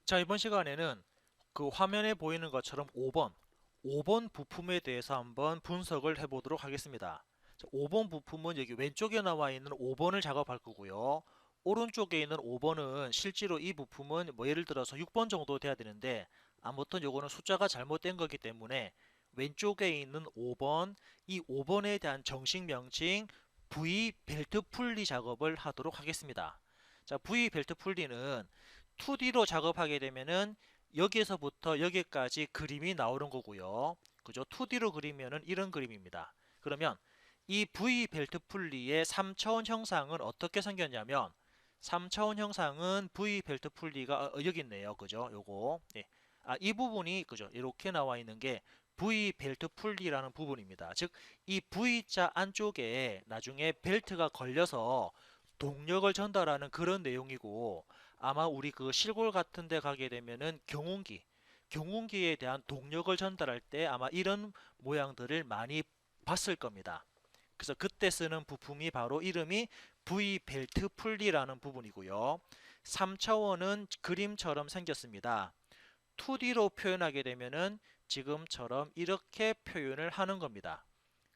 자, 이번 시간에는 그 화면에 보이는 것처럼 5번 부품에 대해서 한번 분석을 해보도록 하겠습니다. 자, 5번 부품은 여기 왼쪽에 나와 있는 5번을 작업할 거고요. 오른쪽에 있는 5번은 실제로 이 부품은 뭐 예를 들어서 6번 정도 돼야 되는데 아무튼 요거는 숫자가 잘못된 거기 때문에 왼쪽에 있는 5번, 이 5번에 대한 정식 명칭 V 벨트 풀리 작업을 하도록 하겠습니다. 자, V 벨트 풀리는 2D로 작업하게 되면은 여기에서부터 여기까지 그림이 나오는 거고요. 그죠? 2D로 그리면은 이런 그림입니다. 그러면 이 V 벨트 풀리의 3차원 형상은 어떻게 생겼냐면 3차원 형상은 V 벨트 풀리가 여기 있네요. 그죠? 요거. 예. 이 부분이 그죠? 이렇게 나와 있는 게 V 벨트 풀리라는 부분입니다. 즉, 이 V자 안쪽에 나중에 벨트가 걸려서 동력을 전달하는 그런 내용이고 아마 우리 그 실골 같은 데 가게 되면은 경운기에 대한 동력을 전달할 때 아마 이런 모양들을 많이 봤을 겁니다. 그래서 그때 쓰는 부품이 바로 이름이 V 벨트 풀리라는 부분이고요. 3차원은 그림처럼 생겼습니다. 2D로 표현하게 되면은 지금처럼 이렇게 표현을 하는 겁니다.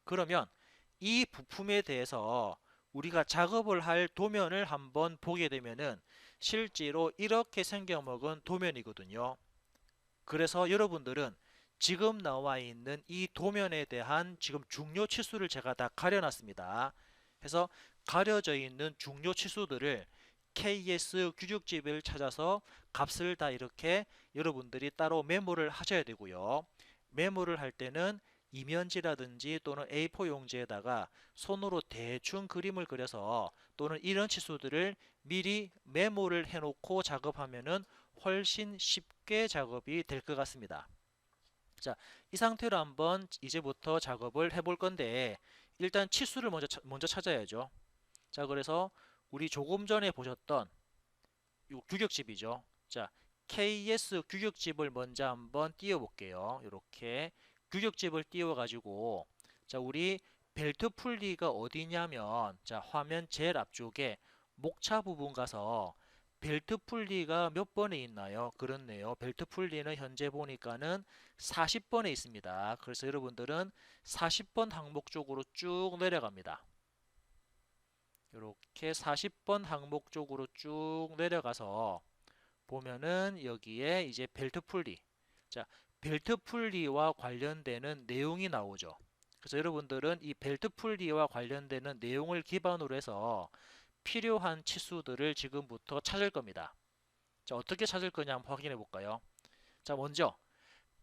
그러면 이 부품에 대해서 우리가 작업을 할 도면을 한번 보게 되면은 실제로 이렇게 생겨먹은 도면이거든요. 그래서 여러분들은 지금 나와 있는 이 도면에 대한 지금 중요 치수를 제가 다 가려놨습니다. 그래서 가려져 있는 중요 치수들을 KS 규격집을 찾아서 값을 다 이렇게 여러분들이 따로 메모를 하셔야 되고요. 메모를 할 때는 이면지라든지 또는 A4 용지에다가 손으로 대충 그림을 그려서 또는 이런 치수들을 미리 메모를 해놓고 작업하면은 훨씬 쉽게 작업이 될 것 같습니다. 자, 이 상태로 한번 이제부터 작업을 해볼 건데 일단 치수를 먼저 찾아야죠. 자, 그래서 우리 조금 전에 보셨던 이 규격집이죠. 자, KS 규격집을 먼저 한번 띄워 볼게요. 이렇게 규격집을 띄워 가지고 자, 우리 벨트 풀리가 어디냐면 자, 화면 제일 앞쪽에 목차 부분 가서 벨트 풀리가 몇 번에 있나요? 그렇네요. 벨트 풀리는 현재 보니까는 40번에 있습니다. 그래서 여러분들은 40번 항목 쪽으로 쭉 내려갑니다. 이렇게 40번 항목 쪽으로 쭉 내려가서 보면은 여기에 이제 벨트 풀리. 자, 벨트 풀리와 관련되는 내용이 나오죠. 그래서 여러분들은 이 벨트 풀리와 관련되는 내용을 기반으로 해서 필요한 치수들을 지금부터 찾을 겁니다. 자, 어떻게 찾을 거냐 한번 확인해 볼까요? 자, 먼저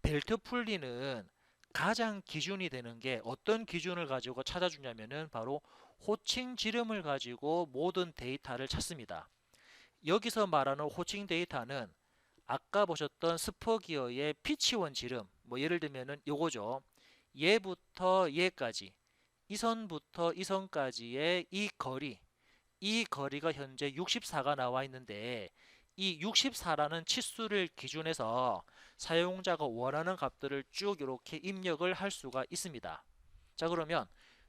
벨트 풀리는 가장 기준이 되는 게 어떤 기준을 가지고 찾아주냐면은 바로 호칭 지름을 가지고 모든 데이터를 찾습니다. 여기서 말하는 호칭 데이터는 아까 보셨던 스퍼기어의 피치원 지름, 뭐 예를 들면은 요거죠. 얘부터 얘까지, 이 선부터 이 선까지의 이 거리가 현재 64가 나와 있는데 이 64라는 치수를 기준해서 사용자가 원하는 값들을 쭉 이렇게 입력을 할 수가 있습니다. 자, 그러면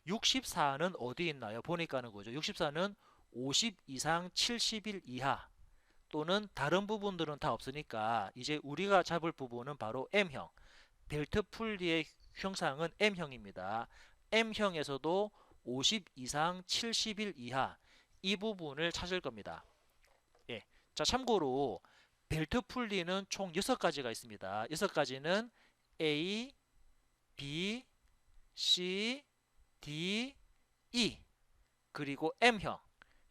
64는 어디 있나요? 보니까는 거죠. 64는 50 이상 70일 이하 또는 다른 부분들은 다 없으니까 이제 우리가 잡을 부분은 바로 M형. 벨트 풀리의 형상은 M형입니다. M형에서도 50 이상 70일 이하 이 부분을 찾을 겁니다. 예. 자, 참고로 벨트 풀리는 총 6가지가 있습니다. 6가지는 A, B, C, D, E 그리고 M형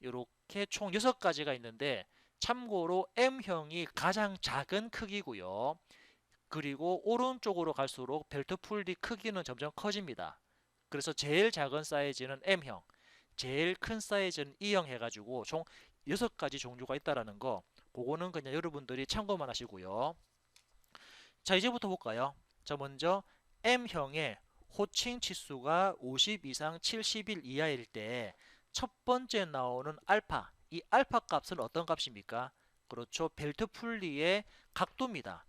이렇게 총 6가지가 있는데 참고로 M형이 가장 작은 크기고요. 그리고 오른쪽으로 갈수록 벨트 풀리 크기는 점점 커집니다. 그래서 제일 작은 사이즈는 M형, 제일 큰 사이즈는 E형 해가지고 총 6가지 종류가 있다라는 거 그거는 그냥 여러분들이 참고만 하시고요. 자, 이제부터 볼까요? 자, 먼저 M형의 호칭 치수가 50 이상 70일 이하일 때 첫 번째 나오는 알파, 이 알파 값은 어떤 값입니까? 그렇죠. 벨트 풀리의 각도입니다.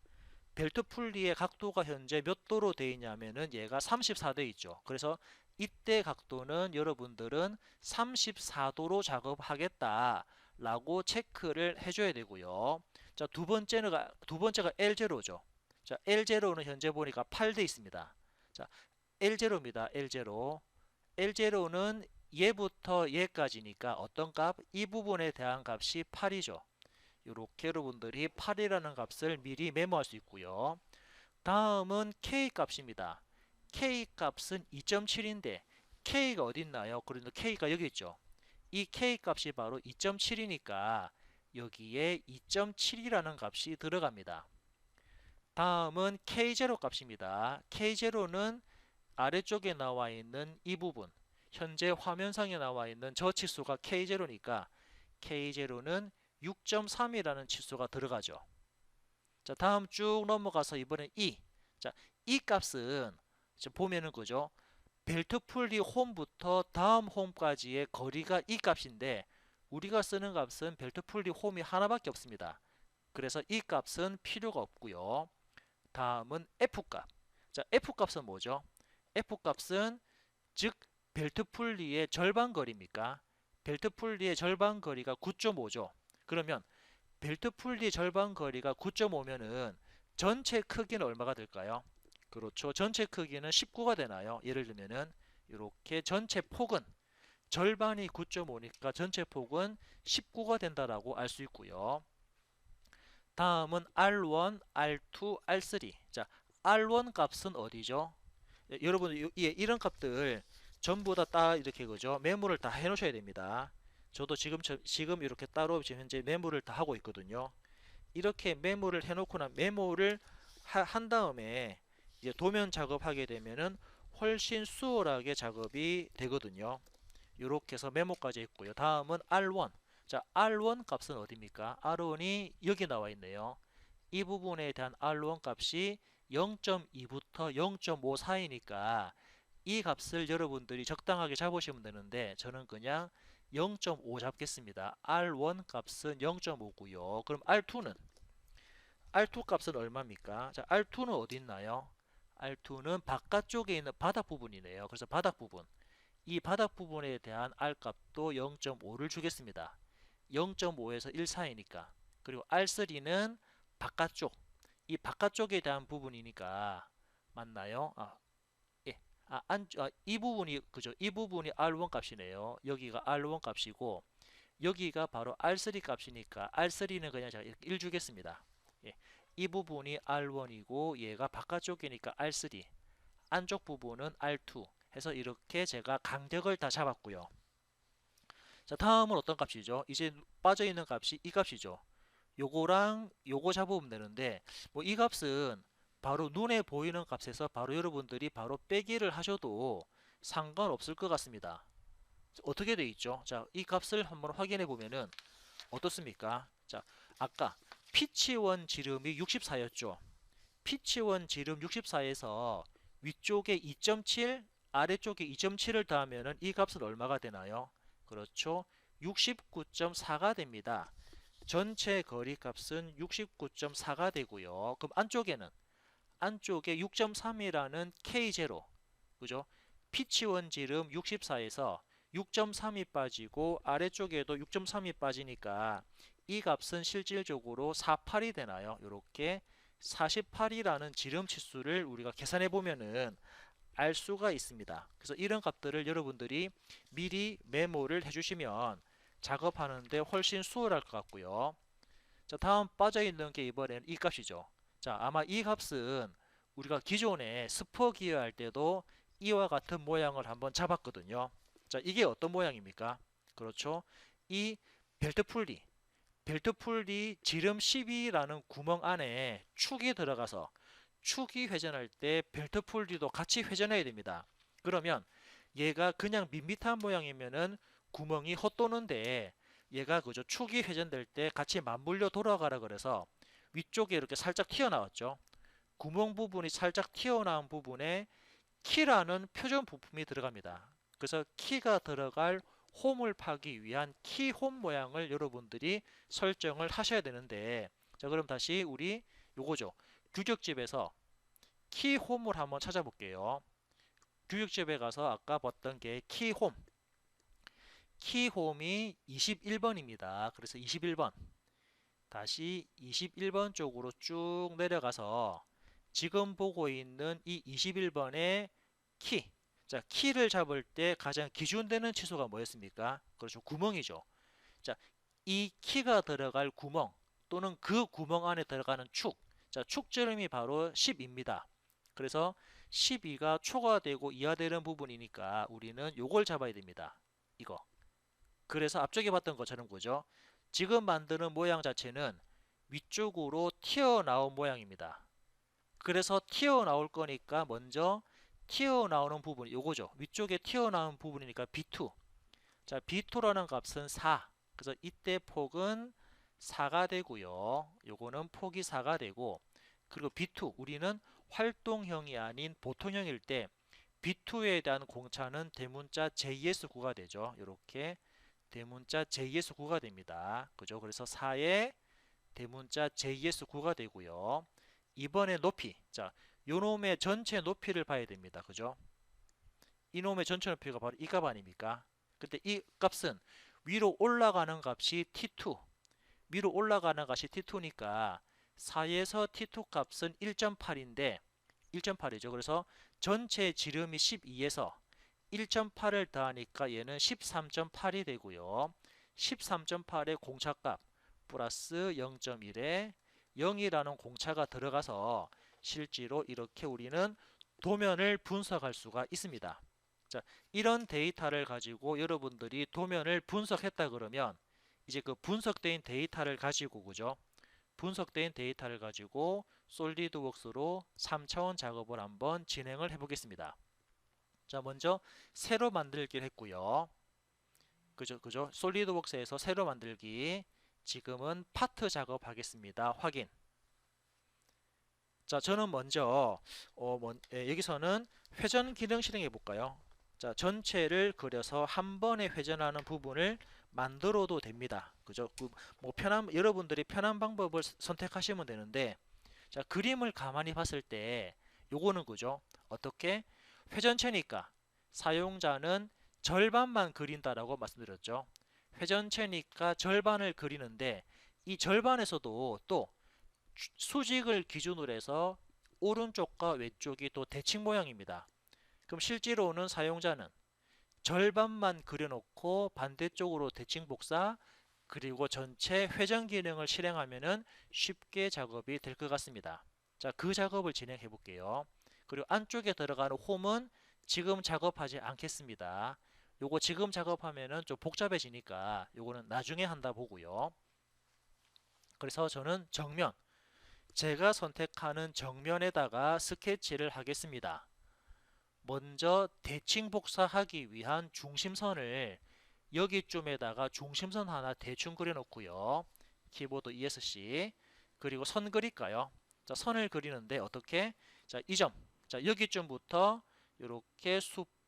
벨트 풀리의 각도가 현재 몇 도로 되어 있냐면은 얘가 34도 있죠. 그래서 이때 각도는 여러분들은 34도로 작업하겠다 라고 체크를 해줘야 되고요. 자, 두 번째가 L0죠. 자, L0는 현재 보니까 8돼 있습니다. 자, L0입니다. L0. L0는 얘부터 얘까지니까 어떤 값? 이 부분에 대한 값이 8이죠. 이렇게 여러분들이 8이라는 값을 미리 메모할 수 있고요. 다음은 K 값입니다. K 값은 2.7인데 K가 어디 있나요? 그런데 K가 여기 있죠. 이 K 값이 바로 2.7이니까 여기에 2.7이라는 값이 들어갑니다. 다음은 K0 값입니다. K0는 아래쪽에 나와 있는 이 부분, 현재 화면상에 나와 있는 저 치수가 K0니까 K0는 6.3이라는 치수가 들어가죠. 자, 다음 쭉 넘어가서 이번엔 자, 이 값은 보면은 그죠? 벨트 풀리 홈부터 다음 홈까지의 거리가 이 값인데 우리가 쓰는 값은 벨트 풀리 홈이 하나밖에 없습니다. 그래서 이 값은 필요가 없고요. 다음은 F값. 자, F값은 뭐죠? F값은 즉 벨트 풀리의 절반 거리입니까? 벨트 풀리의 절반 거리가 9.5죠. 그러면 벨트 풀리의 절반 거리가 9.5면은 전체 크기는 얼마가 될까요? 그렇죠. 전체 크기는 19가 되나요? 예를 들면은 이렇게 전체 폭은 절반이 9.5니까 전체 폭은 19가 된다라고 알 수 있고요. 다음은 R1, R2, R3. 자, R1 값은 어디죠? 여러분 이런 값들 전부 다 이렇게 그죠? 메모를 다 해놓으셔야 됩니다. 저도 지금 이렇게 따로 지금 현재 메모를 다 하고 있거든요. 이렇게 메모를 해놓거나 메모를 한 다음에 이제 도면 작업하게 되면은 훨씬 수월하게 작업이 되거든요. 이렇게 해서 메모까지 있고요. 다음은 R1. 자, R1 값은 어디입니까? R1이 여기 나와 있네요. 이 부분에 대한 R1 값이 0.2부터 0.5 사이니까 이 값을 여러분들이 적당하게 잡으시면 되는데 저는 그냥 0.5 잡겠습니다. R1 값은 0.5고요. 그럼 R2 값은 얼마입니까? 자, R2는 어디 있나요? R2는 바깥쪽에 있는 바닥 부분이네요. 그래서 바닥 부분. 이 바닥 부분에 대한 R 값도 0.5를 주겠습니다. 0.5에서 1 사이니까. 그리고 R3는 바깥쪽. 이 바깥쪽에 대한 부분이니까 맞나요? 예. 이 부분이 그죠? 이 부분이 R1 값이네요. 여기가 R1 값이고 여기가 바로 R3 값이니까 R3는 그냥 제가 1 주겠습니다. 예. 이 부분이 R1이고 얘가 바깥쪽이니까 R3. 안쪽 부분은 R2 해서 이렇게 제가 간격을 다 잡았고요. 자, 다음은 어떤 값이죠? 이제 빠져있는 값이 이 값이죠. 요거랑 요거 잡으면 되는데 뭐 이 값은 바로 눈에 보이는 값에서 바로 여러분들이 바로 빼기를 하셔도 상관없을 것 같습니다. 어떻게 돼 있죠? 자, 이 값을 한번 확인해 보면은 어떻습니까? 자, 아까 피치원 지름이 64였죠. 피치원 지름 64에서 위쪽에 2.7, 아래쪽에 2.7을 더하면은 이 값은 얼마가 되나요? 그렇죠. 69.4가 됩니다. 전체 거리 값은 69.4가 되고요. 그럼 안쪽에 6.3이라는 K0, 그죠? 피치원 지름 64에서 6.3이 빠지고 아래쪽에도 6.3이 빠지니까 이 값은 실질적으로 48이 되나요? 이렇게 48이라는 지름 치수를 우리가 계산해 보면은 알 수가 있습니다. 그래서 이런 값들을 여러분들이 미리 메모를 해주시면 작업하는데 훨씬 수월할 것 같고요. 자, 다음 빠져있는 게 이번에는 이 값이죠. 자, 아마 이 값은 우리가 기존에 스포 기어 할 때도 이와 같은 모양을 한번 잡았거든요. 자, 이게 어떤 모양입니까? 그렇죠. 이 벨트 풀리 지름 12라는 구멍 안에 축이 들어가서 축이 회전할 때 벨트 풀리도 같이 회전해야 됩니다. 그러면 얘가 그냥 밋밋한 모양이면은 구멍이 헛도는데 얘가 그저 축이 회전될 때 같이 맞물려 돌아가라 그래서 위쪽에 이렇게 살짝 튀어나왔죠. 구멍 부분이 살짝 튀어나온 부분에 키라는 표준 부품이 들어갑니다. 그래서 키가 들어갈 홈을 파기 위한 키 홈 모양을 여러분들이 설정을 하셔야 되는데 자, 그럼 다시 우리 요거죠. 규격집에서 키 홈을 한번 찾아볼게요. 규격집에 가서 아까 봤던 게 키 홈. 키 홈이 21번입니다. 그래서 21번. 다시 21번 쪽으로 쭉 내려가서 지금 보고 있는 이 21번의 키. 자, 키를 잡을 때 가장 기준되는 치수가 뭐였습니까? 그렇죠. 구멍이죠. 자, 이 키가 들어갈 구멍 또는 그 구멍 안에 들어가는 축. 자, 축지름이 바로 10입니다. 그래서 12가 초과되고 이하되는 부분이니까 우리는 요걸 잡아야 됩니다. 이거. 그래서 앞쪽에 봤던 것처럼 그죠? 지금 만드는 모양 자체는 위쪽으로 튀어나온 모양입니다. 그래서 튀어나올 거니까 먼저 튀어나오는 부분 요거죠. 위쪽에 튀어나온 부분이니까 B2. 자, B2라는 값은 4. 그래서 이때 폭은 4가 되고요. 요거는 폭이 4가 되고, 그리고 B2 우리는 활동형이 아닌 보통형일 때 B2에 대한 공차는 대문자 JS9가 되죠. 이렇게 대문자 JS9가 됩니다. 그죠? 그래서 4에 대문자 JS9가 되고요. 이번에 높이. 자, 요놈의 전체 높이를 봐야 됩니다. 그죠? 이놈의 전체 높이가 바로 이 값 아닙니까? 근데 이 값은 위로 올라가는 값이 T2. 위로 올라가는 값이 T2니까 4에서 T2 값은 1.8인데 1.8이죠. 그래서 전체 지름이 12에서 1.8을 더하니까 얘는 13.8이 되고요. 13.8의 공차값 플러스 0.1에 0이라는 공차가 들어가서 실제로 이렇게 우리는 도면을 분석할 수가 있습니다. 자, 이런 데이터를 가지고 여러분들이 도면을 분석했다 그러면 이제 그 분석된 데이터를 가지고 그죠? 분석된 데이터를 가지고 솔리드웍스로 3차원 작업을 한번 진행을 해 보겠습니다. 자, 먼저 새로 만들기를 했고요. 그죠? 솔리드웍스에서 새로 만들기. 지금은 파트 작업하겠습니다. 확인. 자, 저는 먼저 여기서는 회전 기능 실행해 볼까요? 자, 전체를 그려서 한 번에 회전하는 부분을 만들어도 됩니다. 그죠? 뭐 여러분들이 편한 방법을 선택하시면 되는데, 자, 그림을 가만히 봤을 때 요거는 그죠? 어떻게? 회전체니까 사용자는 절반만 그린다라고 말씀드렸죠. 회전체니까 절반을 그리는데 이 절반에서도 또 수직을 기준으로 해서 오른쪽과 왼쪽이 또 대칭 모양입니다. 그럼 실제로는 사용자는 절반만 그려놓고 반대쪽으로 대칭 복사 그리고 전체 회전 기능을 실행하면 쉽게 작업이 될 것 같습니다. 자, 그 작업을 진행해 볼게요. 그리고 안쪽에 들어가는 홈은 지금 작업하지 않겠습니다. 요거 지금 작업하면은 좀 복잡해지니까 요거는 나중에 한다 보고요. 그래서 저는 정면, 제가 선택하는 정면에다가 스케치를 하겠습니다. 먼저 대칭 복사하기 위한 중심선을 여기쯤에다가 중심선 하나 대충 그려놓고요. 키보드 ESC. 그리고 선 그릴까요? 자, 선을 그리는데 어떻게? 자, 이 점. 자, 여기쯤부터 이렇게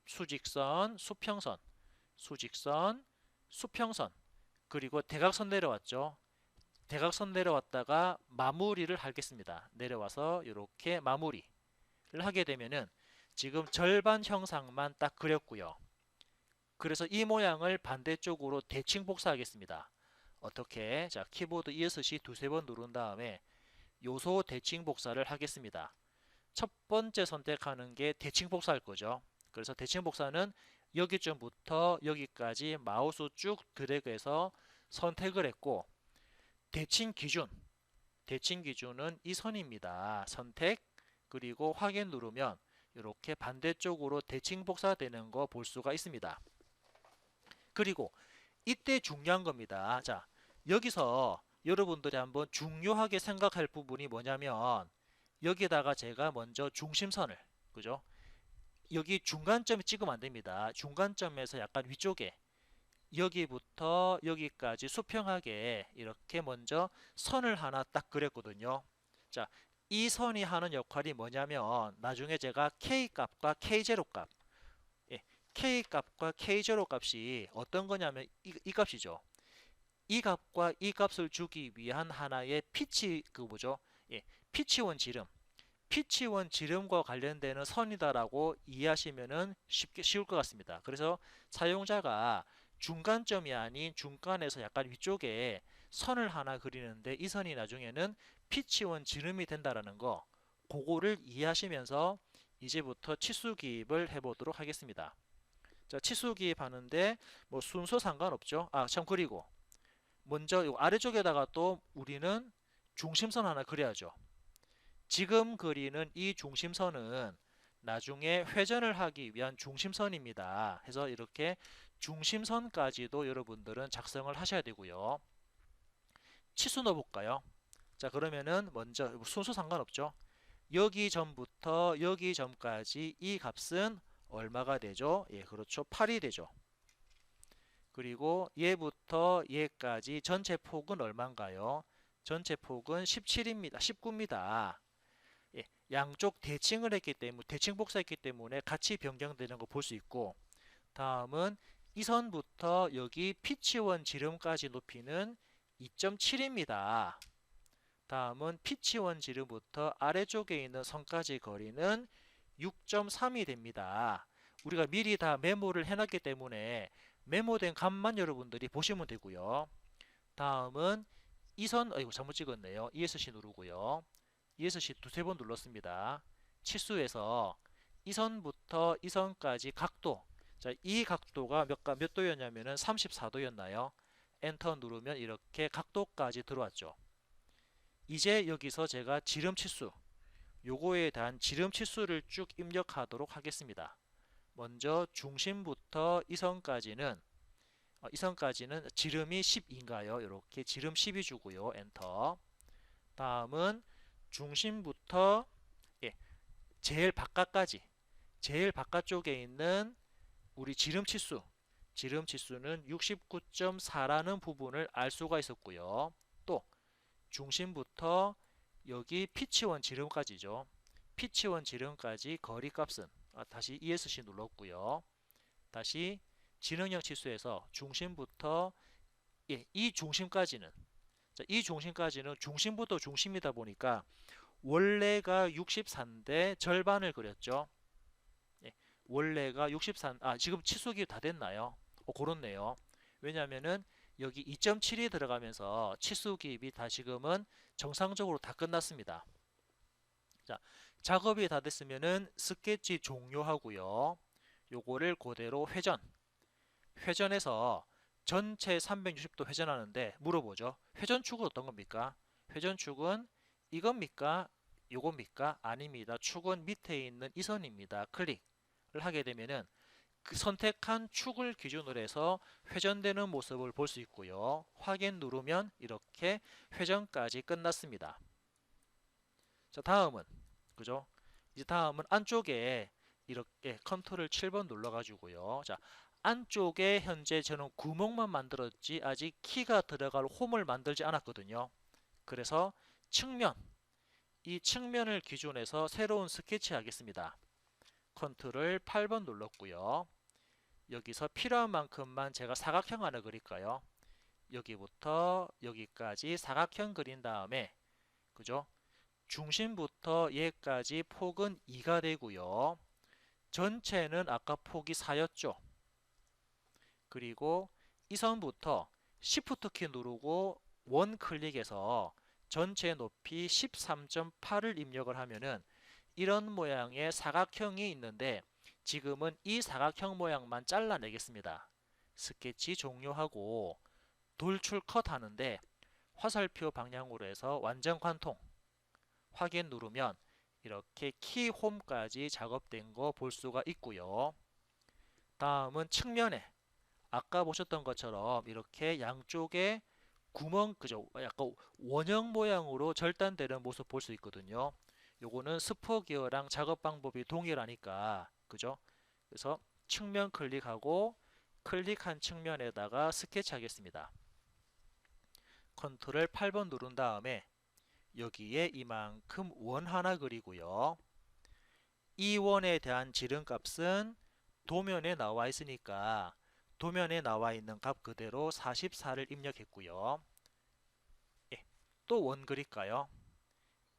수직선, 수평선, 수직선, 수평선. 그리고 대각선 내려왔죠. 대각선 내려왔다가 마무리를 하겠습니다. 내려와서 이렇게 마무리를 하게 되면은 지금 절반 형상만 딱 그렸고요. 그래서 이 모양을 반대쪽으로 대칭 복사하겠습니다. 어떻게? 자, 키보드 ESC 두세 번 누른 다음에 요소 대칭 복사를 하겠습니다. 첫 번째 선택하는 게 대칭 복사할 거죠. 그래서 대칭 복사는 여기쯤부터 여기까지 마우스 쭉 드래그해서 선택을 했고, 대칭 기준은 이 선입니다. 선택, 그리고 확인 누르면 이렇게 반대쪽으로 대칭 복사되는 거 볼 수가 있습니다. 그리고 이때 중요한 겁니다. 자, 여기서 여러분들이 한번 중요하게 생각할 부분이 뭐냐면 여기다가 제가 먼저 중심선을, 그죠? 여기 중간점에 찍으면 안 됩니다. 중간점에서 약간 위쪽에 여기부터 여기까지 수평하게 이렇게 먼저 선을 하나 딱 그렸거든요. 자, 이 선이 하는 역할이 뭐냐면 나중에 제가 K 값과 K0 값, K 값과 K0 값이 어떤 거냐면 이 값이죠. 이 값과 이 값을 주기 위한 하나의 피치 뭐죠? 피치원 지름. 피치원 지름과 관련되는 선이다라고 이해하시면은 쉬울 것 같습니다. 그래서 사용자가 중간점이 아닌 중간에서 약간 위쪽에 선을 하나 그리는데 이 선이 나중에는 P치원 지름이 된다라는 거, 그거를 이해하시면서 이제부터 치수 기입을 해보도록 하겠습니다. 자, 치수 기입하는데 뭐 순서 상관없죠. 아, 참, 그리고 먼저 이 아래쪽에다가 또 우리는 중심선 하나 그려야죠. 지금 그리는 이 중심선은 나중에 회전을 하기 위한 중심선입니다. 해서 이렇게 중심선까지도 여러분들은 작성을 하셔야 되고요. 치수 넣어볼까요? 자, 그러면은 먼저 순서 상관없죠. 여기 전부터 여기 전까지 이 값은 얼마가 되죠? 예, 그렇죠. 8이 되죠. 그리고 얘부터 얘까지 전체 폭은 얼마인가요? 전체 폭은 17입니다. 19입니다. 예, 양쪽 대칭을 했기 때문에 대칭 복사했기 때문에 같이 변경되는 거 볼 수 있고, 다음은 이 선부터 여기 P치원 지름까지 높이는 2.7입니다. 다음은 P치원 지름부터 아래쪽에 있는 선까지 거리는 6.3이 됩니다. 우리가 미리 다 메모를 해놨기 때문에 메모된 값만 여러분들이 보시면 되고요. 다음은 이 선, 아이고 잘못 찍었네요. ESC 누르고요. ESC 두세 번 눌렀습니다. 치수에서 이 선부터 이 선까지 각도, 자, 이 각도가 몇 도였냐면은 34도였나요? 엔터 누르면 이렇게 각도까지 들어왔죠. 이제 여기서 제가 지름 치수, 요거에 대한 지름 치수를 쭉 입력하도록 하겠습니다. 먼저 중심부터 이 선까지는 지름이 10인가요? 이렇게 지름 12 주고요. 엔터. 다음은 중심부터 예, 제일 바깥까지, 제일 바깥쪽에 있는 우리 지름 치수는 69.4라는 부분을 알 수가 있었고요. 또 중심부터 여기 P치원 지름까지죠. P치원 지름까지 거리값은 다시 ESC 눌렀고요. 다시 지능형 치수에서 중심부터 이 중심까지는, 자, 이 중심까지는 중심부터 중심이다 보니까 원래가 64인데 절반을 그렸죠. 예, 원래가 63, 지금 치수기 다 됐나요? 그렇네요. 왜냐면은 여기 2.7이 들어가면서 치수 기입이 다 지금은 정상적으로 다 끝났습니다. 자, 작업이 다 됐으면은 스케치 종료하고요. 요거를 그대로 회전해서 전체 360도 회전하는데 물어보죠. 회전축은 어떤 겁니까? 회전축은 이겁니까? 요겁니까? 아닙니다. 축은 밑에 있는 이 선입니다. 클릭을 하게 되면은 그 선택한 축을 기준으로 해서 회전되는 모습을 볼 수 있고요. 확인 누르면 이렇게 회전까지 끝났습니다. 자, 다음은 그죠? 이제 다음은 안쪽에 이렇게 컨트롤 7번 눌러 가지고요. 자, 안쪽에 현재 저는 구멍만 만들었지 아직 키가 들어갈 홈을 만들지 않았거든요. 그래서 측면, 이 측면을 기준해서 새로운 스케치 하겠습니다. 컨트롤 8번 눌렀고요. 여기서 필요한 만큼만 제가 사각형 하나 그릴까요? 여기부터 여기까지 사각형 그린 다음에 그죠? 중심부터 얘까지 폭은 2가 되고요. 전체는 아까 폭이 4였죠. 그리고 이 선부터 Shift 키 누르고 원 클릭해서 전체 높이 13.8을 입력을 하면은 이런 모양의 사각형이 있는데 지금은 이 사각형 모양만 잘라내겠습니다. 스케치 종료하고 돌출 컷 하는데 화살표 방향으로 해서 완전 관통 확인 누르면 이렇게 키 홈까지 작업된 거 볼 수가 있고요. 다음은 측면에 아까 보셨던 것처럼 이렇게 양쪽에 구멍, 그죠? 약간 원형 모양으로 절단되는 모습 볼 수 있거든요. 요거는 스포 기어랑 작업 방법이 동일하니까, 그죠? 그래서 측면 클릭하고 클릭한 측면에다가 스케치 하겠습니다. 컨트롤 8번 누른 다음에 여기에 이만큼 원 하나 그리고요. 이 원에 대한 지름값은 도면에 나와 있으니까 도면에 나와 있는 값 그대로 44를 입력했고요. 예, 또 원 그릴까요?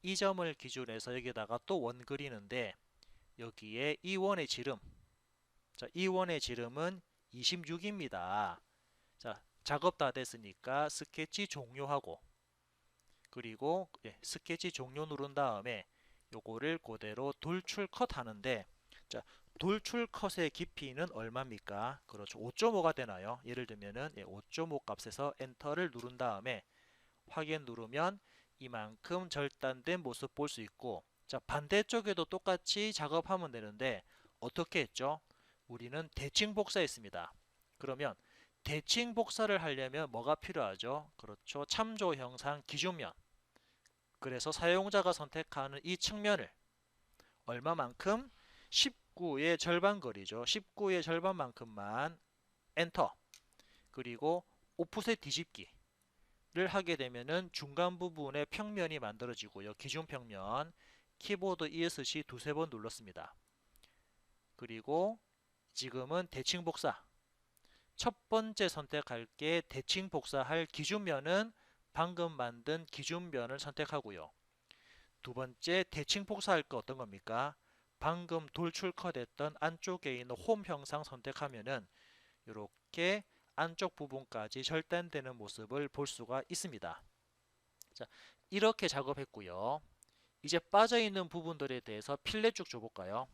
이 점을 기준해서 여기다가 또 원 그리는데 여기에 이 원의 지름, 자, 이 원의 지름은 26입니다. 자, 작업 다 됐으니까 스케치 종료하고, 그리고 스케치 종료 누른 다음에 요거를 그대로 돌출 컷 하는데, 자, 돌출 컷의 깊이는 얼마입니까? 그렇죠. 5.5가 되나요? 예를 들면은 5.5 값에서 엔터를 누른 다음에 확인 누르면 이만큼 절단된 모습 볼 수 있고, 자, 반대쪽에도 똑같이 작업하면 되는데 어떻게 했죠? 우리는 대칭 복사했습니다. 그러면 대칭 복사를 하려면 뭐가 필요하죠? 그렇죠. 참조 형상 기준면. 그래서 사용자가 선택하는 이 측면을 얼마만큼? 19의 절반 거리죠. 19의 절반만큼만 엔터. 그리고 오프셋 뒤집기를 하게 되면은 중간 부분에 평면이 만들어지고요. 기준 평면. 키보드 ESC 두세 번 눌렀습니다. 그리고 지금은 대칭 복사. 첫 번째 선택할 게 대칭 복사할 기준면은 방금 만든 기준면을 선택하고요. 두 번째 대칭 복사할 거 어떤 겁니까? 방금 돌출 컷했던 안쪽에 있는 홈 형상 선택하면은 이렇게 안쪽 부분까지 절단되는 모습을 볼 수가 있습니다. 자, 이렇게 작업했고요. 이제 빠져있는 부분들에 대해서 필렛 쭉 줘볼까요?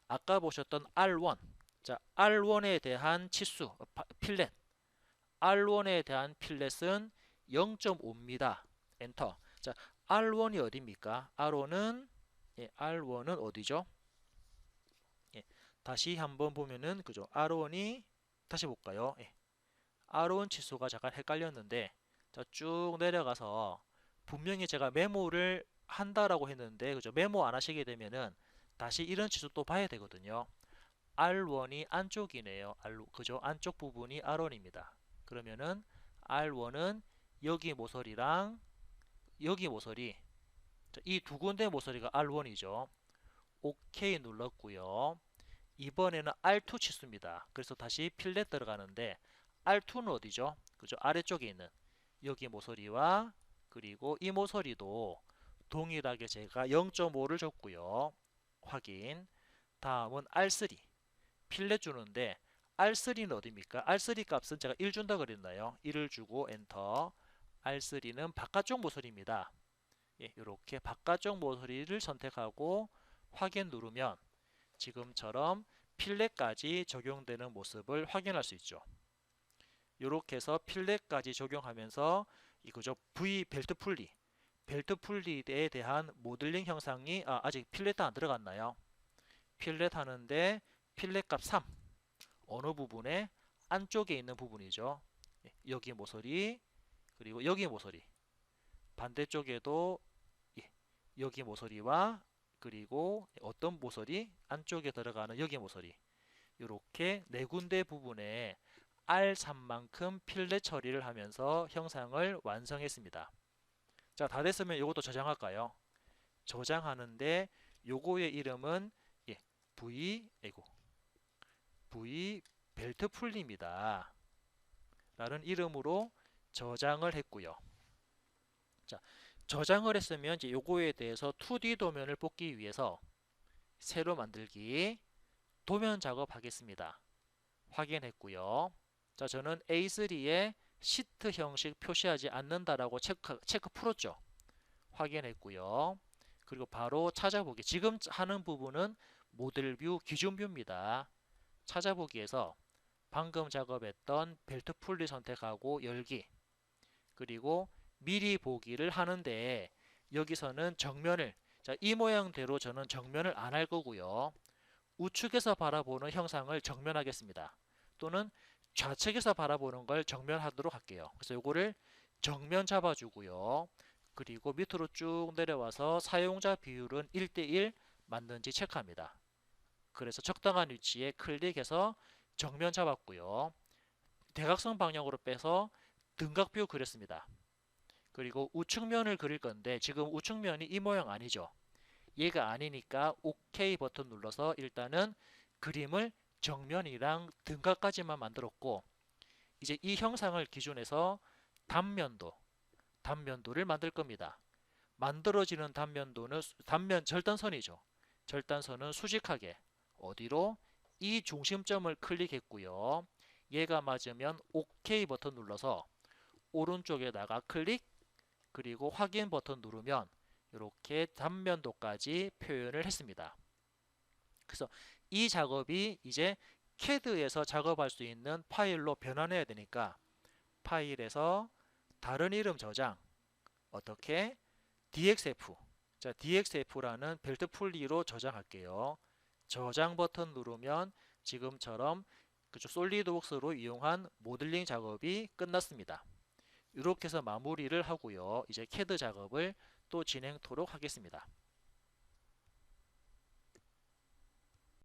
아까 보셨던 R1, 자, R1에 대한 치수, 필렛, R1에 대한 필렛은 0.5입니다. 엔터. 자, R1이 어디입니까? R1은 어디죠? 다시 한번 보면은 그죠? R1이 다시 볼까요? R1 치수가 잠깐 헷갈렸는데, 자, 쭉 내려가서 분명히 제가 메모를 한다라고 했는데, 그죠? 메모 안 하시게 되면은 다시 이런 치수 또 봐야 되거든요. R1이 안쪽이네요. 그죠? 안쪽 부분이 R1입니다. 그러면은 R1은 여기 모서리랑 여기 모서리, 이 두 군데 모서리가 R1이죠. OK 눌렀고요. 이번에는 R2 치수입니다. 그래서 다시 필렛 들어가는데 R2는 어디죠? 그죠? 아래쪽에 있는 여기 모서리와 그리고 이 모서리도 동일하게 제가 0.5를 줬고요. 확인. 다음은 R3 필렛 주는데 R3는 어디입니까? R3 값은 제가 1 준다 그랬나요? 1을 주고 엔터. R3는 바깥쪽 모서리입니다. 이렇게 바깥쪽 모서리를 선택하고 확인 누르면 지금처럼 필렛까지 적용되는 모습을 확인할 수 있죠. 이렇게 해서 필렛까지 적용하면서 이거죠. V 벨트 풀리, 벨트 풀리에 대한 모델링 형상이 아직 필렛 안 들어갔나요? 필렛 하는데 필렛 값 3, 어느 부분에? 안쪽에 있는 부분이죠. 여기 모서리, 그리고 여기 모서리, 반대쪽에도 여기 모서리와 그리고 어떤 모서리? 안쪽에 들어가는 여기 모서리, 이렇게 네 군데 부분에 R3만큼 필렛 처리를 하면서 형상을 완성했습니다. 자, 다 됐으면 이것도 저장할까요? 저장하는데 요거의 이름은 V 벨트 풀리입니다. 라는 이름으로 저장을 했고요. 자, 저장을 했으면 이제 요거에 대해서 2D 도면을 뽑기 위해서 새로 만들기 도면 작업하겠습니다. 확인했고요. 자, 저는 A3에 시트 형식 표시하지 않는다라고 체크 풀었죠. 확인했고요. 그리고 바로 찾아보기. 지금 하는 부분은 모델 뷰 기준 뷰입니다. 찾아보기에서 방금 작업했던 벨트 풀리 선택하고 열기, 그리고 미리 보기를 하는데 여기서는 정면을, 자, 이 모양대로 저는 정면을 안 할 거고요. 우측에서 바라보는 형상을 정면하겠습니다. 또는 좌측에서 바라보는 걸 정면하도록 할게요. 그래서 요거를 정면 잡아주고요. 그리고 밑으로 쭉 내려와서 사용자 비율은 1대1 맞는지 체크합니다. 그래서 적당한 위치에 클릭해서 정면 잡았고요. 대각선 방향으로 빼서 등각뷰 그렸습니다. 그리고 우측면을 그릴 건데 지금 우측면이 이 모양 아니죠. 얘가 아니니까 OK 버튼 눌러서 일단은 그림을 정면이랑 등각까지만 만들었고, 이제 이 형상을 기준해서 단면도를 만들 겁니다. 만들어지는 단면도는 절단선이죠. 절단선은 수직하게 어디로? 이 중심점을 클릭했고요. 얘가 맞으면 OK 버튼 눌러서 오른쪽에다가 클릭, 그리고 확인 버튼 누르면 이렇게 단면도까지 표현을 했습니다. 그래서 이 작업이 이제 CAD에서 작업할 수 있는 파일로 변환해야 되니까 파일에서 다른 이름 저장, 어떻게? DXF. 자, DXF라는 벨트 풀리로 저장할게요. 저장 버튼 누르면 지금처럼 그쪽 솔리드웍스로 이용한 모델링 작업이 끝났습니다. 이렇게 해서 마무리를 하고요. 이제 CAD 작업을 또 진행토록 하겠습니다.